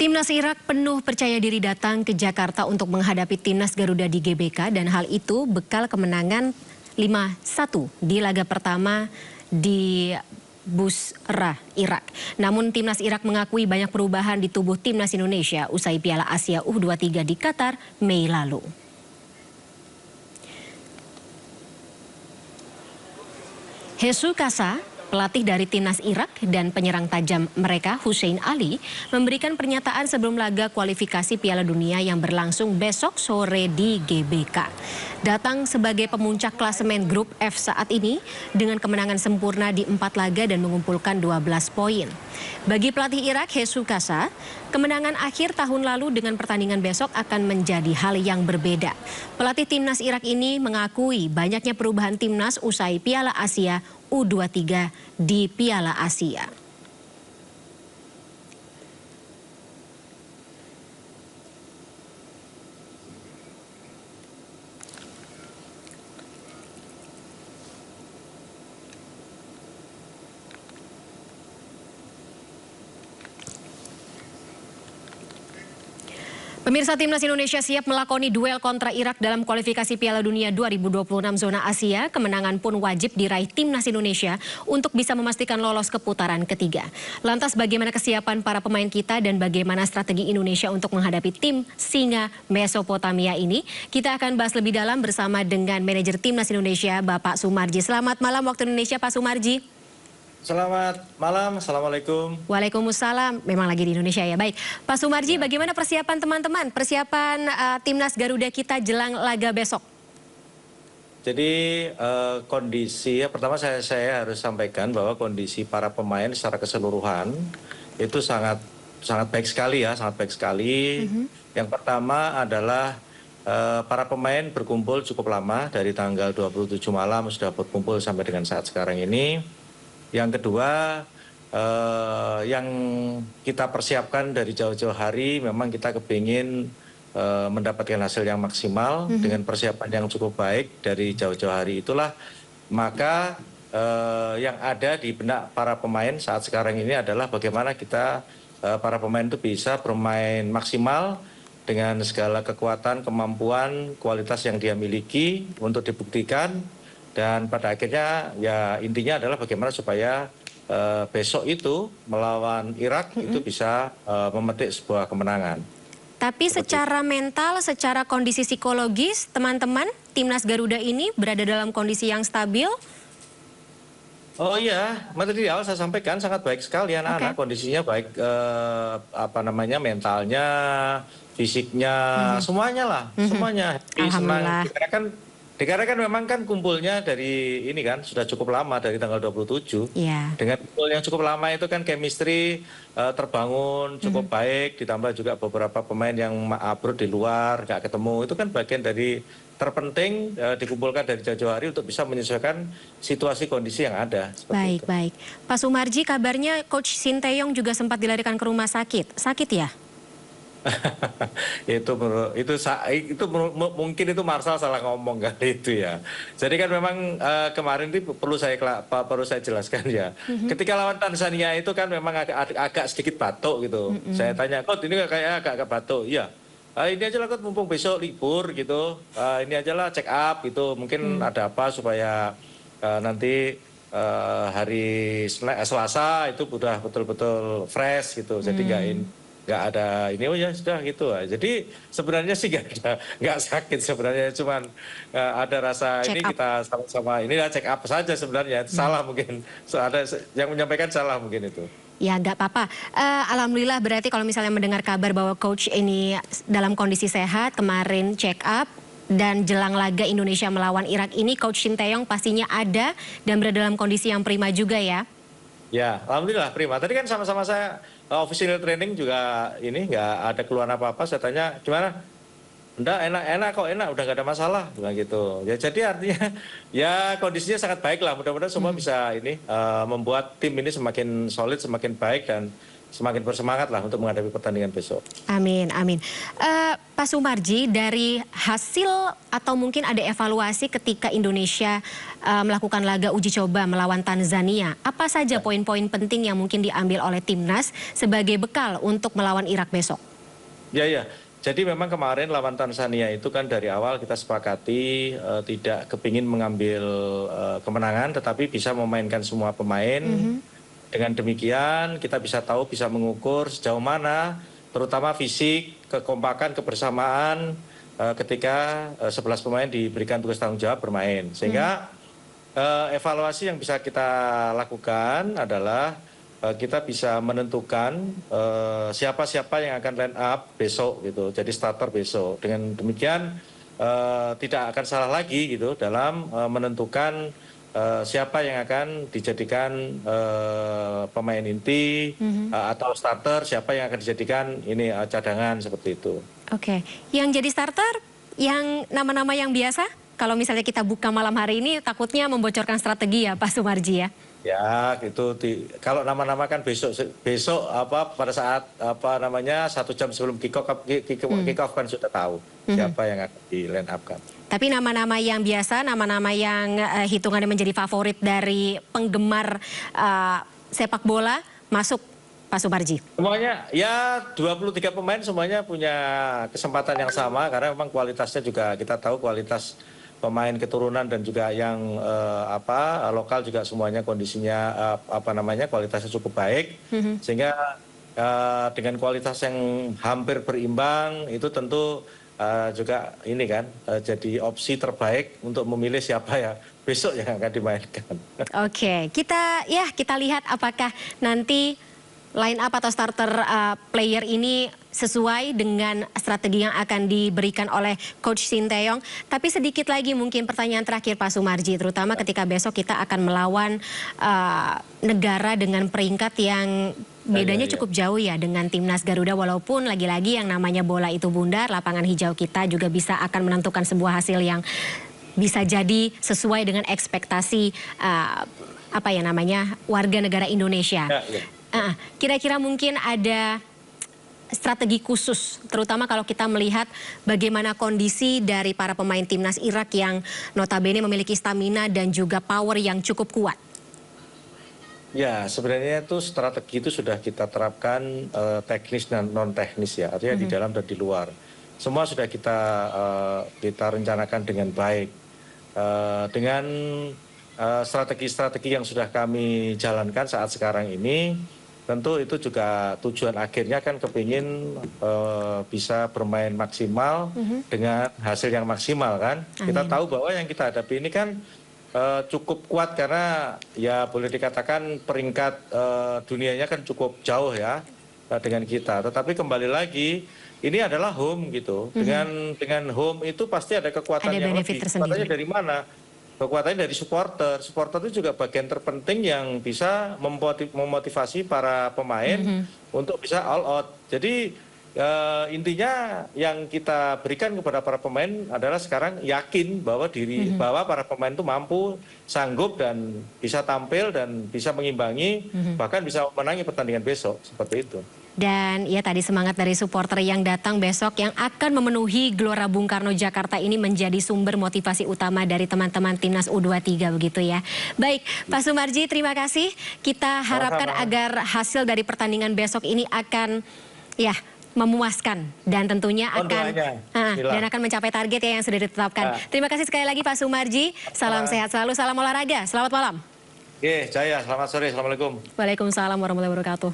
Timnas Irak penuh percaya diri datang ke Jakarta untuk menghadapi Timnas Garuda di GBK dan hal itu bekal kemenangan 5-1 di laga pertama di Busra, Irak. Namun Timnas Irak mengakui banyak perubahan di tubuh Timnas Indonesia usai Piala Asia U23 di Qatar Mei lalu. Hesu Kasa, pelatih dari Timnas Irak dan penyerang tajam mereka Hussein Ali memberikan pernyataan sebelum laga kualifikasi Piala Dunia yang berlangsung besok sore di GBK. Datang sebagai pemuncak klasemen grup F saat ini dengan kemenangan sempurna di 4 laga dan mengumpulkan 12 poin. Bagi pelatih Irak Hesu Kasa, kemenangan akhir tahun lalu dengan pertandingan besok akan menjadi hal yang berbeda. Pelatih Timnas Irak ini mengakui banyaknya perubahan Timnas usai Piala Asia U23 di Piala Asia. Pemirsa, Timnas Indonesia siap melakoni duel kontra Irak dalam kualifikasi Piala Dunia 2026 zona Asia. Kemenangan pun wajib diraih Timnas Indonesia untuk bisa memastikan lolos ke putaran ketiga. Lantas bagaimana kesiapan para pemain kita dan bagaimana strategi Indonesia untuk menghadapi tim Singa Mesopotamia ini? Kita akan bahas lebih dalam bersama dengan manajer Timnas Indonesia Bapak Sumarji. Selamat malam waktu Indonesia Pak Sumarji. Selamat malam, Assalamualaikum. Waalaikumsalam, memang lagi di Indonesia ya. Baik, Pak Sumarji, bagaimana persiapan teman-teman, persiapan Timnas Garuda kita jelang laga besok? Jadi kondisi, pertama saya harus sampaikan bahwa kondisi para pemain secara keseluruhan itu sangat baik sekali ya, sangat baik sekali. Yang pertama adalah para pemain berkumpul cukup lama, dari tanggal 27 malam sudah berkumpul sampai dengan saat sekarang ini. Yang kedua, yang kita persiapkan dari jauh-jauh hari, memang kita kepingin mendapatkan hasil yang maksimal dengan persiapan yang cukup baik dari jauh-jauh hari itulah. Maka yang ada di benak para pemain saat sekarang ini adalah bagaimana kita, para pemain itu bisa bermain maksimal dengan segala kekuatan, kemampuan, kualitas yang dia miliki untuk dibuktikan. Dan pada akhirnya ya intinya adalah bagaimana supaya besok itu melawan Irak itu bisa memetik sebuah kemenangan. Tapi secara mental, secara kondisi psikologis, teman-teman Timnas Garuda ini berada dalam kondisi yang stabil? Oh iya, tadi di awal saya sampaikan sangat baik sekali anak-anak, kondisinya baik, mentalnya, fisiknya, semuanya lah, semuanya. Alhamdulillah. Dikarenakan memang kan kumpulnya dari ini kan sudah cukup lama, dari tanggal 27. Yeah. Dengan kumpul yang cukup lama itu kan chemistry terbangun cukup baik, ditambah juga beberapa pemain yang abroad di luar nggak ketemu, itu kan bagian dari terpenting dikumpulkan dari jauh-jauh hari untuk bisa menyesuaikan situasi kondisi yang ada. Baik. Pak Sumarji, kabarnya Coach Sinteyong juga sempat dilarikan ke rumah sakit. Sakit ya? itu mungkin itu Marshall salah ngomong kali itu ya. Jadi kan memang kemarin itu perlu saya jelaskan ya. Ketika lawan Tanzania itu kan memang agak sedikit batuk gitu. Saya tanya, Coach ini kayak agak batuk. Iya. Ini aja lah Coach, mumpung besok libur gitu. Ini aja lah check up gitu. Mungkin ada apa supaya nanti hari Selasa itu udah betul-betul fresh gitu. Jadi nggak ada ini, oh ya sudah gitu. Jadi sebenarnya sih nggak sakit sebenarnya, cuman ada rasa check ini up. Kita sama-sama ini lah check up saja sebenarnya. Salah mungkin, ada yang menyampaikan salah mungkin itu. Ya nggak apa-apa. Alhamdulillah, berarti kalau misalnya mendengar kabar bahwa coach ini dalam kondisi sehat, kemarin check up, dan jelang laga Indonesia melawan Irak ini Coach Sinteyong pastinya ada dan berada dalam kondisi yang prima juga ya? Ya, alhamdulillah prima. Tadi kan sama-sama saya official training juga ini nggak ada keluhan apa-apa. Saya tanya gimana? Enggak, enak kok, enak, udah nggak ada masalah, bilang gitu. Ya jadi artinya ya kondisinya sangat baik lah. Mudah-mudahan semua bisa ini membuat tim ini semakin solid, semakin baik dan semakin bersemangat lah untuk menghadapi pertandingan besok. Amin. Pak Sumarji, dari hasil atau mungkin ada evaluasi ketika Indonesia melakukan laga uji coba melawan Tanzania, apa saja poin-poin penting yang mungkin diambil oleh timnas sebagai bekal untuk melawan Irak besok? Ya. Jadi memang kemarin lawan Tanzania itu kan dari awal kita sepakati tidak kepingin mengambil kemenangan, tetapi bisa memainkan semua pemain. Dengan demikian kita bisa tahu, bisa mengukur sejauh mana, terutama fisik, kekompakan, kebersamaan ketika 11 pemain diberikan tugas tanggung jawab bermain. Sehingga evaluasi yang bisa kita lakukan adalah kita bisa menentukan siapa-siapa yang akan line up besok gitu, jadi starter besok. Dengan demikian tidak akan salah lagi gitu dalam menentukan siapa yang akan dijadikan pemain inti atau starter, siapa yang akan dijadikan ini cadangan seperti itu. Oke, yang jadi starter, yang nama-nama yang biasa, kalau misalnya kita buka malam hari ini takutnya membocorkan strategi ya Pak Sumarji ya? Ya, itu kalau nama-nama kan besok pada saat 1 jam sebelum kick off kan sudah tahu siapa yang akan di line up kan. Tapi nama-nama yang biasa, nama-nama yang hitungannya menjadi favorit dari penggemar sepak bola masuk, Pak Sumarji? Semuanya, ya 23 pemain semuanya punya kesempatan yang sama karena memang kualitasnya juga kita tahu, kualitas pemain keturunan dan juga yang lokal juga semuanya kondisinya kualitasnya cukup baik. Sehingga dengan kualitas yang hampir berimbang itu tentu juga ini kan jadi opsi terbaik untuk memilih siapa ya besok yang akan dimainkan. Oke, kita lihat apakah nanti line up atau starter player ini sesuai dengan strategi yang akan diberikan oleh Coach Sinteyong. Tapi sedikit lagi mungkin pertanyaan terakhir Pak Sumarji, terutama ketika besok kita akan melawan negara dengan peringkat yang bedanya cukup jauh ya dengan timnas Garuda, walaupun lagi-lagi yang namanya bola itu bundar, lapangan hijau kita juga bisa akan menentukan sebuah hasil yang bisa jadi sesuai dengan ekspektasi warga negara Indonesia. Kira-kira mungkin ada strategi khusus, terutama kalau kita melihat bagaimana kondisi dari para pemain timnas Irak yang notabene memiliki stamina dan juga power yang cukup kuat. Ya, sebenarnya itu strategi itu sudah kita terapkan teknis dan non teknis ya, artinya di dalam dan di luar. Semua sudah kita rencanakan dengan baik. Dengan strategi-strategi yang sudah kami jalankan saat sekarang ini, tentu itu juga tujuan akhirnya kan kepingin bisa bermain maksimal dengan hasil yang maksimal kan. Kita tahu bahwa yang kita hadapi ini kan cukup kuat karena ya boleh dikatakan peringkat dunianya kan cukup jauh ya dengan kita. Tetapi kembali lagi ini adalah home gitu. Dengan home itu pasti ada kekuatan yang lebih. Kekuatannya dari mana? Kekuatannya dari supporter. Supporter itu juga bagian terpenting yang bisa memotivasi para pemain untuk bisa all out. Jadi intinya yang kita berikan kepada para pemain adalah sekarang yakin bahwa bahwa para pemain itu mampu, sanggup dan bisa tampil dan bisa mengimbangi, bahkan bisa menangi pertandingan besok seperti itu. Dan ya tadi semangat dari supporter yang datang besok yang akan memenuhi Gelora Bung Karno Jakarta ini menjadi sumber motivasi utama dari teman-teman timnas U23 begitu ya. Baik, Pak Sumarji, terima kasih. Kita harapkan agar hasil dari pertandingan besok ini akan memuaskan dan tentunya akan mencapai target ya yang sudah ditetapkan. Terima kasih sekali lagi Pak Sumarji. Salam sehat selalu, salam olahraga. Selamat malam. Jaya, selamat sore. Assalamualaikum. Waalaikumsalam warahmatullahi wabarakatuh.